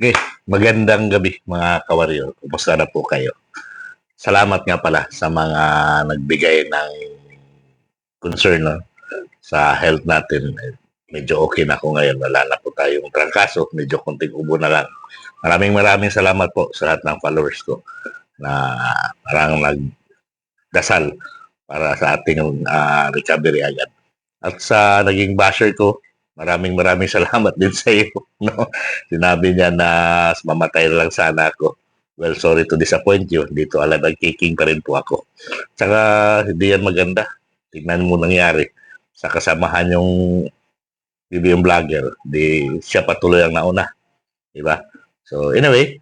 Okay, magandang gabi mga kawaryo. Kumusta na po kayo? Salamat nga pala sa mga nagbigay ng concern, no, sa health natin. Medyo okay na ako ngayon. Wala na po tayong trangkaso. Medyo konting ubo na lang. Maraming salamat po sa lahat ng followers ko na parang nagdasal para sa ating recovery agad. At sa naging basher ko, maraming salamat din sa iyo. No? Sinabi niya na mamatay na lang sana ako. Well, sorry to disappoint you. Dito nagkiking pa rin po ako. Tsaka hindi yan maganda. Tingnan mo nangyari. Sa kasamahan yung BBM vlogger, di siya patuloy ang nauna. Diba? So anyway,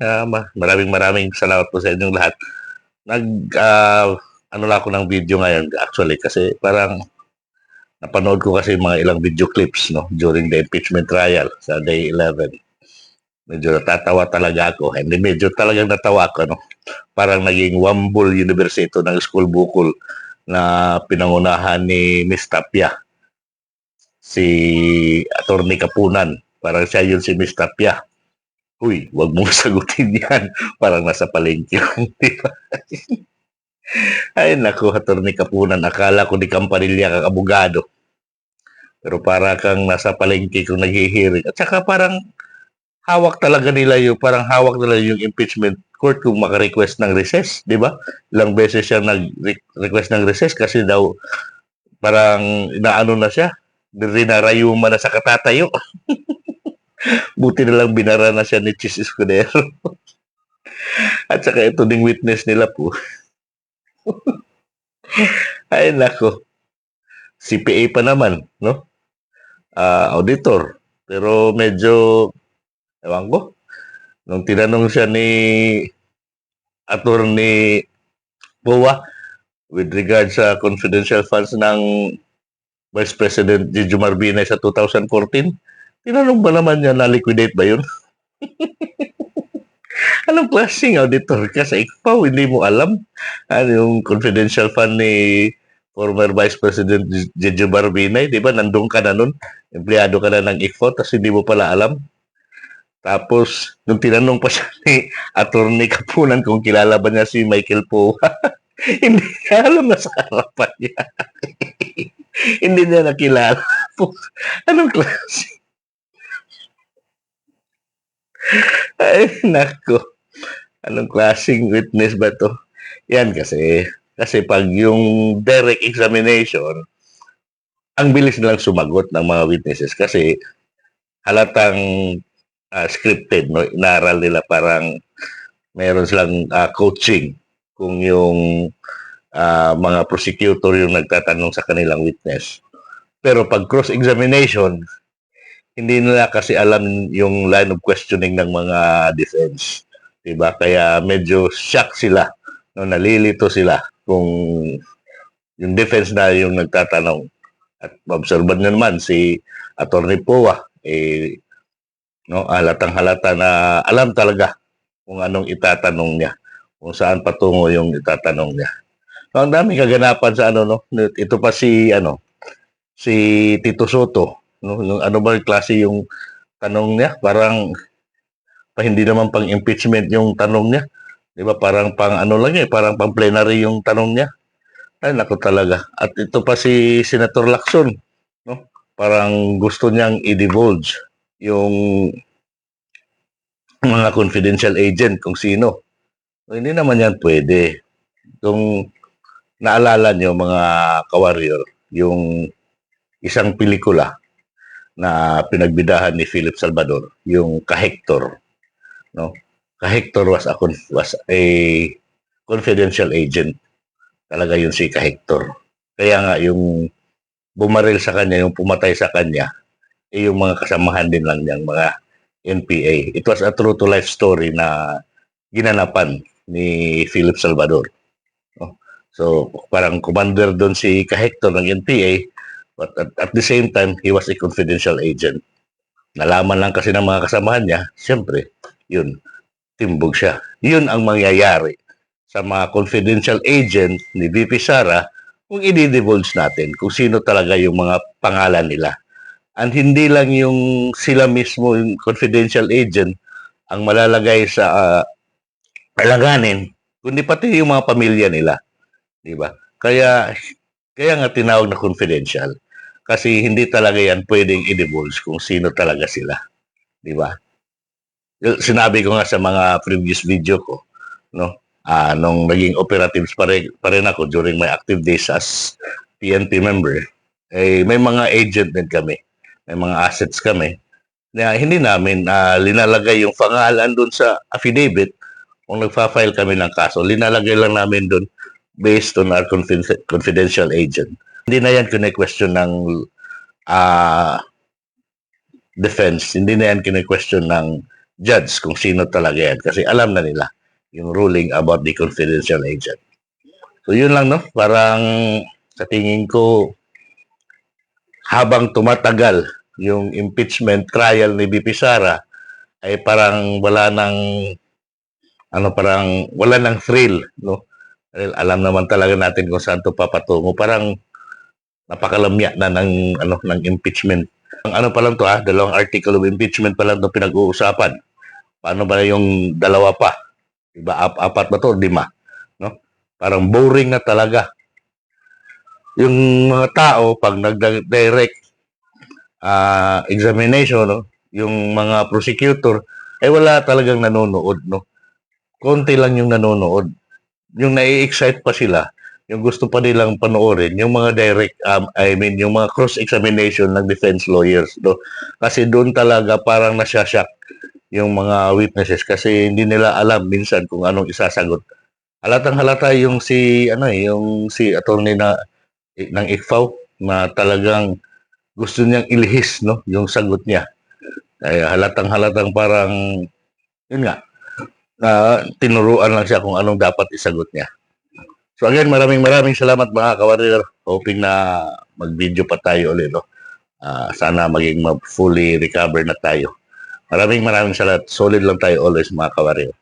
maraming salamat po sa inyong lahat. Ano lang ako ng video ngayon actually kasi parang napanood ko kasi mga ilang video clips, no, during the impeachment trial sa day 11. Medyo natatawa talaga ako. Hindi, medyo talagang natawa ako, no. Parang naging Wambul University ng school bukol na pinangunahan ni Miss Tapia. Si Attorney Kapunan. Parang siya yun si Miss Tapia. Uy, wag mong sagutin yan. Parang nasa palengke lang, di ba? Ay, naku, Attorney Kapunan. Akala ko di Campanilla kang abogado. Pero para kang nasa palengke kung naghihiring. At saka parang hawak talaga nila yung impeachment court kung maka-request ng recess, di ba? Ilang beses siya nag-request ng recess kasi daw parang inaano na siya, rinarayuma na sa katatayo. Buti na lang binara na siya ni Chis Escudero. At saka ito ding witness nila po. Ay nako. CPA pa naman, no? Auditor. Pero medyo ewan ko, nung tinanong siya ni Attorney Boa with regard sa confidential funds ng Vice President Gigi Marbinay sa 2014, tinanong ba naman niya na liquidate ba yun? Anong klaseng auditor ka sa ICPAW? Hindi mo alam ano yung confidential fund ni former Vice President Gigi Marbinay, di ba? Nandun ka na nun, empleyado ka na ng ICPAW, tapos hindi mo pala alam. Tapos, nung tinanong pa siya ni Attorney Kapunan kung kilala ba niya si Michael Poa, hindi niya alam na sa harapan niya. Hindi niya nakilala. Anong klase? Ay, nako. Anong klaseng witness ba to? Yan kasi pag yung direct examination, ang bilis nilang sumagot ng mga witnesses kasi halatang scripted, no? Inaral nila parang meron silang coaching kung yung mga prosecutor yung nagtatanong sa kanilang witness. Pero pag cross-examination, hindi nila kasi alam yung line of questioning ng mga defense. Diba? Kaya medyo shock sila. No? Nalilito sila kung yung defense na yung nagtatanong. At obserban nyo naman si Attorney Poa, no, halatang-halata na alam talaga kung anong itatanong niya, kung saan patungo yung itatanong niya. So, ang daming kaganapan sa no, ito pa si Tito Soto, no, ano ba yung klase yung tanong niya, parang hindi naman pang impeachment yung tanong niya, di ba? Parang pang parang pang plenary yung tanong niya. Ay, naku talaga. At ito pa si Senator Lacson, no? Parang gusto niyang i-divulge yung mga confidential agent kung sino. So, hindi naman yan pwede. Kung naalala nyo mga kawarrior, yung isang pelikula na pinagbidahan ni Philip Salvador, yung Kahector, no? Kahector was a confidential agent. Talaga yun si Kahector. Kaya nga yung bumaril sa kanya, yung pumatay sa kanya, yung mga kasamahan din lang niyang mga NPA. It was a true to life story na ginanapan ni Philip Salvador. No? So, parang commander doon si Kahector ng NPA, but at the same time, he was a confidential agent. Nalaman lang kasi ng mga kasamahan niya, siyempre, yun, timbog siya. Yun ang mangyayari sa mga confidential agent ni VP Sara kung i-divulge natin kung sino talaga yung mga pangalan nila. And hindi lang yung sila mismo, yung confidential agent, ang malalagay sa alanganin, kundi pati yung mga pamilya nila, di ba? Kaya nga tinawag na confidential. Kasi hindi talaga yan pwedeng i-divulge kung sino talaga sila, di ba? Sinabi ko nga sa mga previous video ko, no? Nung naging operatives pa rin ako during my active days as PNP member, may mga agent din kami. May mga assets kami na hindi namin linalagay yung pangalan doon sa affidavit kung nagfa-file kami ng kaso. Linalagay lang namin doon based on our confidential agent. Hindi na yan kine-question ng defense. Hindi na yan kine-question ng judge kung sino talaga yan kasi alam na nila yung ruling about the confidential agent. So yun lang, no? Parang sa tingin ko habang tumatagal yung impeachment trial ni BP Sara ay parang wala nang thrill, no? Alam naman talaga natin kung saan to papatungo. Parang napakalamya na ng impeachment. Ang pa lang to, dalawang article of impeachment pa lang to pinag-uusapan. Paano ba yung dalawa pa? Diba? Apat ba to? 5. No? Parang boring na talaga. Yung mga tao, pag nag-direct examination, no? Yung mga prosecutor, ay wala talagang nanonood. No? Konti lang yung nanonood. Yung nai-excite pa sila, yung gusto pa nilang panoorin, yung mga yung mga cross-examination ng defense lawyers. No? Kasi doon talaga parang nasyashock yung mga witnesses kasi hindi nila alam minsan kung anong isasagot. Halatang halata yung si attorney ng ICFAO na talagang gusto niyang ilihis, no, yung sagot niya. Ay halatang parang yun nga tinuruan lang siya kung anong dapat isagot niya. So again, maraming salamat mga kawarir. Hoping na mag-video pa tayo ulit, no? Sana maging fully recover na tayo. Maraming salamat. Solid lang tayo always mga kawarir.